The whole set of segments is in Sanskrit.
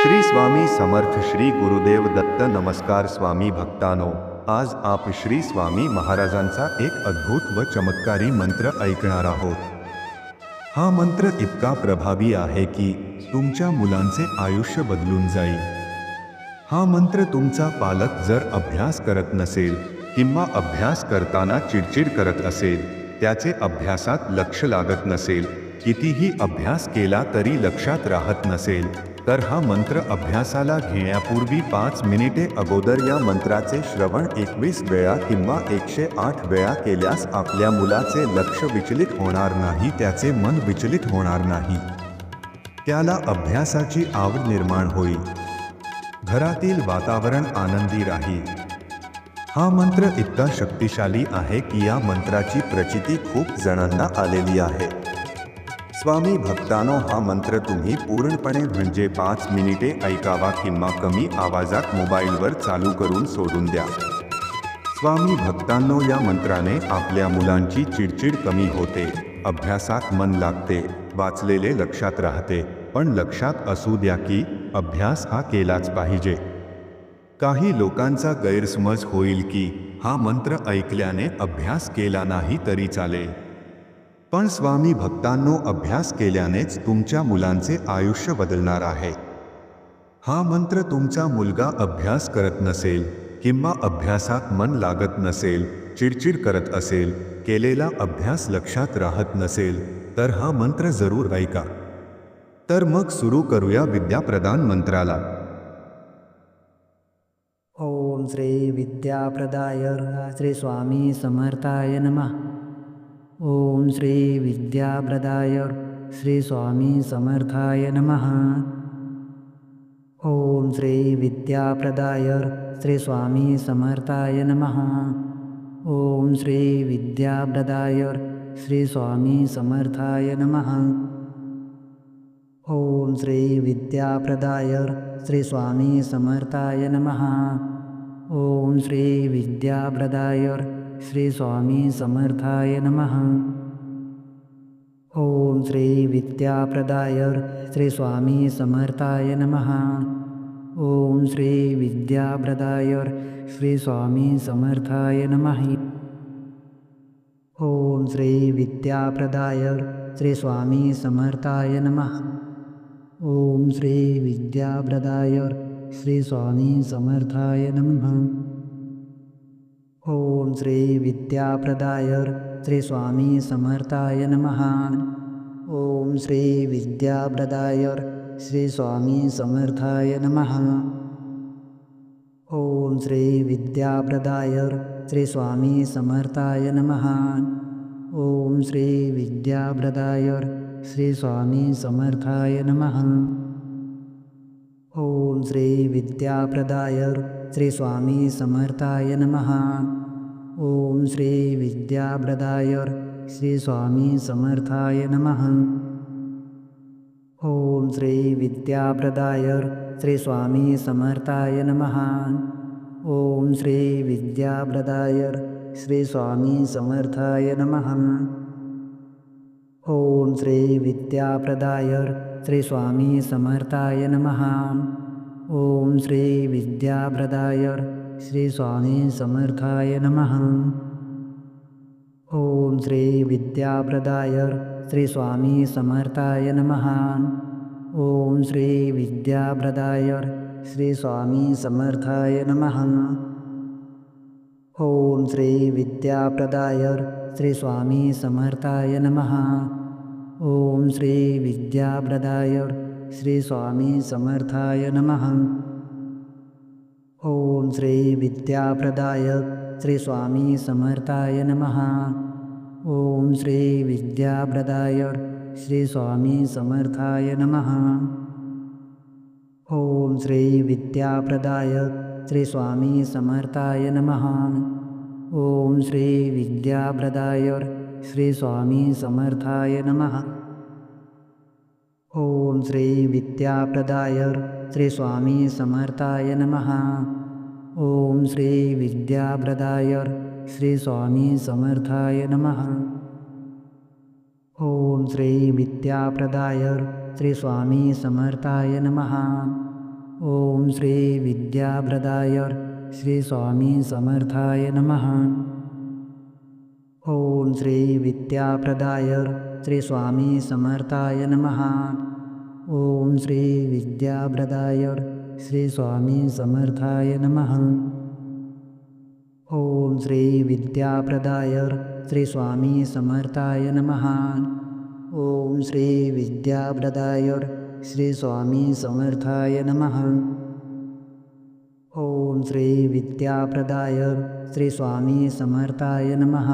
श्री स्वामी समर्थ श्री गुरुदेव दत्त नमस्कार स्वामी भक्तानो, आज आप श्री स्वामी महाराजांचा एक अद्भुत व चमत्कारी मंत्र ऐकणार आहोत। हा मंत्र इतका प्रभावी आहे की तुमच्या मुलांचे आयुष्य बदलून जाईल। हा मंत्र तुमचा पालक जर अभ्यास करत नसेल किंवा अभ्यास करताना चिडचिड करत असेल, त्याचे अभ्यासात लक्ष लागत नसेल, कितीही अभ्यास केला तरी लक्षात राहत नसेल, तर हा मंत्र अभ्यासाला घेण्यापूर्वी 5 मिनिटे अगोदर या मंत्राचे श्रवण 21 वेळा किंवा 108 वेळा केल्यास आपल्या मुलाचे लक्ष विचलित होणार नाही, त्याचे मन विचलित होणार नाही, त्याला अभ्यासाची आवड निर्माण होईल, घरातील वातावरण आनंदी राहील। हा मंत्र इतका शक्तिशाली आहे की या मंत्राची प्रचिती खूप जणांना आलेली आहे। स्वामी भक्तांनो, हा मंत्र तुम्ही पूर्णपणे म्हणजे 5 मिनिटे ऐकावा किंवा कमी आवाजात मोबाईलवर चालू करून सोडून द्या। स्वामी भक्तांनो, या मंत्राने आपल्या मुलांची चिडचिड कमी होते, अभ्यासात मन लागते, वाचलेले लक्षात राहते, पण लक्षात असू द्या की अभ्यास हा केलाच पाहिजे। काही लोकांचा गैरसमज होईल की हा मंत्र ऐकल्याने अभ्यास केला नाही तरी चालेल, पण स्वामी भक्तांनो, अभ्यास केल्यानेच तुमच्या मुलांचे आयुष्य बदलणार आहे। हा मंत्र तुमचा मुलगा अभ्यास करत नसेल किंवा अभ्यासात मन लागत नसेल, चिडचिड करत असेल, केलेला अभ्यास लक्षात राहत नसेल, तर हा मंत्र जरूर ऐका। तर मग सुरू करूया विद्याप्रदान मंत्राला। ओम श्री विद्याप्रदाय श्री स्वामी समर्थाय नमः। ओम श्री विद्याप्रदाय श्री स्वामी समर्थाय नमः। ओम श्री विद्याप्रदाय श्री स्वामी समर्थाय नमः। ओम श्री विद्याप्रदाय श्री स्वामी समर्थाय नमः। ओम श्री विद्याप्रदाय श्री स्वामी समर्थाय नमः। ओम श्री विद्याप्रदाय श्री स्वामी समर्थाय नमः। ओम श्री विद्याप्रदाय श्री स्वामी समर्थाय नमः। ओम श्री विद्याप्रदाय श्री स्वामी समर्थाय नमः। ओम श्री विद्याप्रदाय श्री स्वामी समर्थाय नमः। ओम श्री विद्याप्रदाय श्री स्वामी समर्थाय नमः। ओम श्री विद्याप्रदाय श्री स्वामी समर्थाय नमः। ओम श्री विद्याप्रदाय श्री स्वामी समर्थाय नमः। ओम श्री विद्याप्रदाय श्री स्वामी समर्थाय नमः। ओम श्री विद्याप्रदाय श्री स्वामी समर्थाय नमः। ओम श्री विद्याप्रदाय श्री स्वामी समर्थाय नमः। ओम श्री विद्याप्रदाय श्री स्वामी समर्थाय नमः। ओम श्री विद्याप्रदाय श्री स्वामी समर्थाय नमः। ओम श्री विद्याप्रदाय श्री स्वामी समर्थाय नमः। ओम श्री विद्याप्रदाय श्री स्वामी समर्थाय नमः। ओम श्री विद्याप्रदाय श्री स्वामी समर्थाय नमः। ओम श्री विद्याप्रदाय श्री स्वामी समर्थाय नमः। ओम श्री विद्याप्रदाय श्री स्वामी समर्थाय नमः। ओम श्री विद्याप्रदाय श्री स्वामी समर्थाय नमः। ओम श्री विद्याप्रदाय श्री स्वामी समर्थाय नमः। ओम श्री विद्याप्रदाय श्री स्वामी समर्थाय नमः। ओम श्री विद्याप्रदाय श्री स्वामी समर्थाय नमः। ओम श्री विद्याप्रदाय श्री स्वामी समर्थाय नमः। ओम श्री विद्याप्रदाय श्री स्वामी समर्थाय नमः। ओम श्री विद्याप्रदाय श्री स्वामी समर्थाय नमः। ओम श्री विद्याप्रदाय श्री स्वामी समर्थाय नमः। ओम श्री विद्याप्रदाय श्री स्वामी समर्थाय नमः। ओम श्री विद्याप्रदाय श्री स्वामी समर्थाय नमः. ओम श्री विद्याप्रदाय श्री स्वामी समर्थाय नमः. ओम श्री विद्याप्रदाय श्री स्वामी समर्थाय नमः. ओम श्री विद्याप्रदाय श्री स्वामी समर्थाय नमः. ओम श्री विद्याप्रदाय श्री स्वामी समर्थाय नमः. ओम श्री विद्याप्रदाय श्री स्वामी समर्थाय नमः.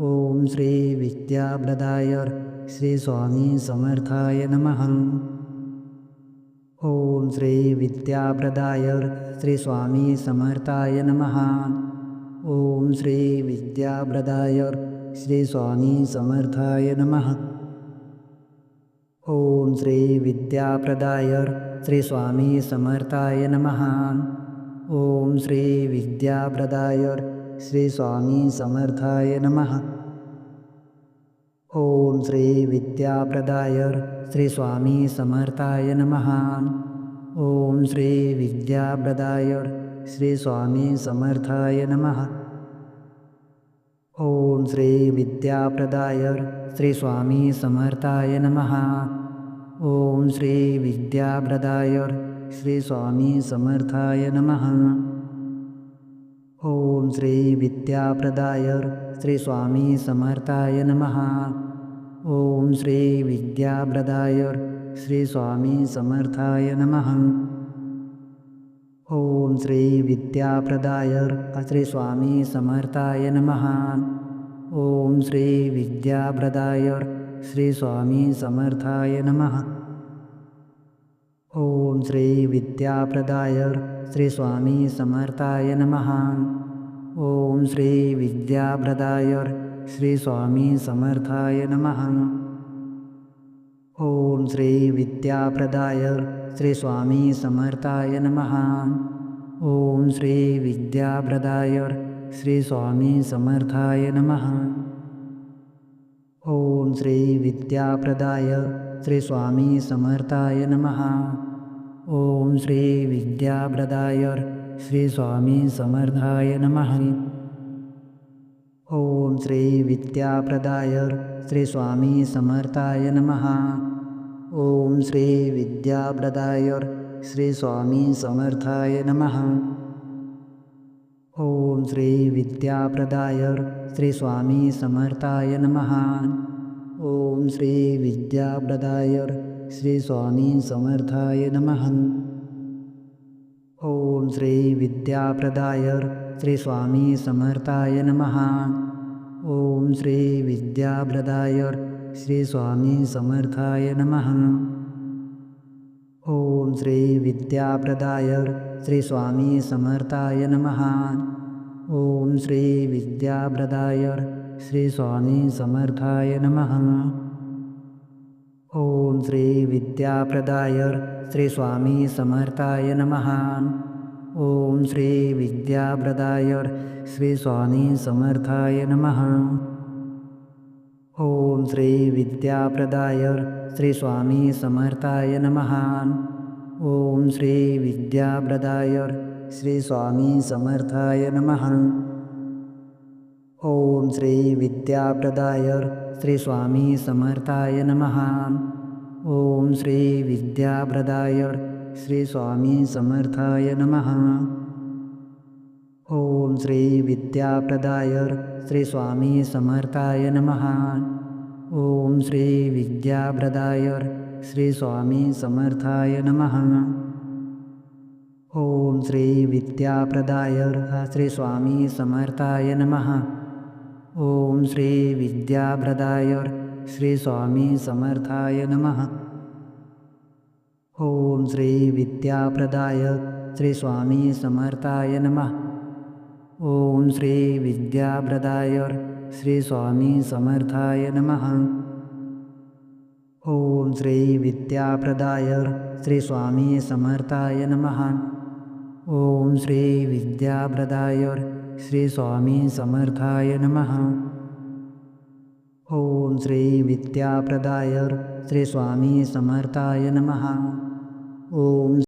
ओम श्री विद्याप्रदाय श्री स्वामी समर्थाय नमः. ओम श्री विद्याप्रदाय श्री स्वामी समर्थाय नमः. ओम श्री विद्याप्रदाय श्री स्वामी समर्थाय नमः. ओम श्री विद्याप्रदाय श्री स्वामी समर्थाय नमः. ओम श्री विद्याप्रदाय श्री स्वामी समर्थाय नमः. ओम श्री विद्याप्रदाय श्री स्वामी समर्थाय नमः. ओम श्री विद्याप्रदाय श्री स्वामी समर्थाय नमः. ओम श्री विद्याप्रदाय श्री स्वामी समर्थाय नमः. ओम श्री विद्याप्रदाय श्री स्वामी समर्थाय नमः. ओम श्री विद्याप्रदाय श्री स्वामी समर्थाय नमः. ओम श्री विद्याप्रदाय श्री स्वामी समर्थाय नमः. ओम श्री विद्याप्रदाय श्री स्वामी समर्थाय नमः. ओम श्री विद्याप्रदाय श्री स्वामी समर्थाय नमः. ओम श्री विद्याप्रदाय श्री स्वामी समर्थाय नमः. ओम श्री विद्याप्रदाय श्री स्वामी समर्थाय नमः. ओम श्री विद्याप्रदाय श्री स्वामी समर्थाय नमः. ओम श्री विद्याप्रदाय श्री स्वामी समर्थाय नमः. ओम श्री विद्याप्रदाय श्री स्वामी समर्थाय नमः. ओम श्री विद्याप्रदाय श्री स्वामी समर्थाय नमः. ओम श्री विद्याप्रदाय श्री स्वामी समर्थाय नमः. ओम श्री विद्याप्रदाय श्री स्वामी समर्थाय नमः. ओम श्री विद्याप्रदाय श्री स्वामी समर्थाय नमः. ओम श्री विद्याप्रदाय श्री स्वामी समर्थाय नमः. ओम श्री विद्याप्रदाय श्री स्वामी समर्थाय नमः. ओम श्री विद्याप्रदाय श्री स्वामी समर्थाय नमः. ओम श्री विद्याप्रदाय श्री स्वामी समर्थाय नमः. ओम श्री विद्याप्रदाय श्री स्वामी समर्थाय नमः. ओम श्री विद्याप्रदाय श्री स्वामी समर्थाय नमः. ओम श्री विद्याप्रदाय श्री स्वामी समर्थाय नमः. ओम श्री विद्याप्रदाय श्री स्वामी समर्थाय नमः. ओम श्री विद्याप्रदाय श्री स्वामी समर्थाय नमः. ओम श्री विद्याप्रदाय श्री स्वामी समर्थाय नमः. ओम श्री विद्याप्रदाय श्री स्वामी समर्थाय नमः. ओम श्री विद्याप्रदाय श्री स्वामी समर्थाय नमः. ओम श्री विद्याप्रदाय श्री स्वामी समर्थाय नमः. ओम श्री विद्याप्रदाय श्री स्वामी समर्थाय नमः. ओम श्री विद्याप्रदाय श्री स्वामी समर्थाय नमः. ओम श्री विद्याप्रदाय श्री स्वामी समर्थाय नमः. ओम श्री विद्याप्रदाय श्री स्वामी समर्थाय नमः. ओम श्री विद्याप्रदाय श्री स्वामी समर्थाय नमः. ओम श्री विद्याप्रदाय श्री स्वामी समर्थाय नमः. ओम श्री विद्याप्रदाय श्री स्वामी समर्थाय नमः. ओम